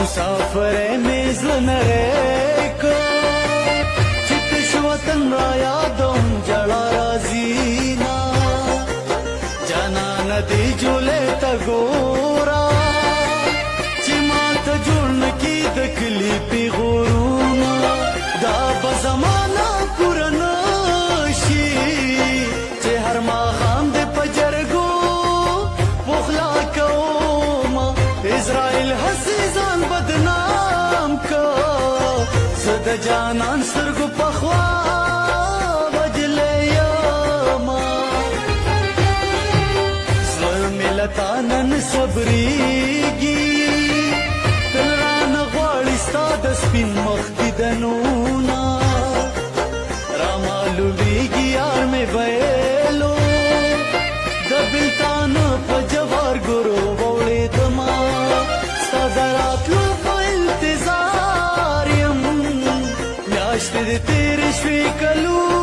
مسافر میز نره کو چتش وطن را یادم جړا راځي نا جانا ندی جولې تا ګورا چې ما ته جوړ کی د کلی پیغورونه دا به زمانہ پورنا شي چې هر ما خام د پجرګو پخلا کوم اسرائیل حسیزان بدنام کو زد جانان سرګو پخوا ملتانن صبریږي تل رانه غواړي ستا د سپین مخ دیدنونه رامعلومیږي یار مې ویلو د بلتان په جوار ګورو وړېدما ستا د راتلو په انتظار یم میاشتې دې تېرې شوې کلونه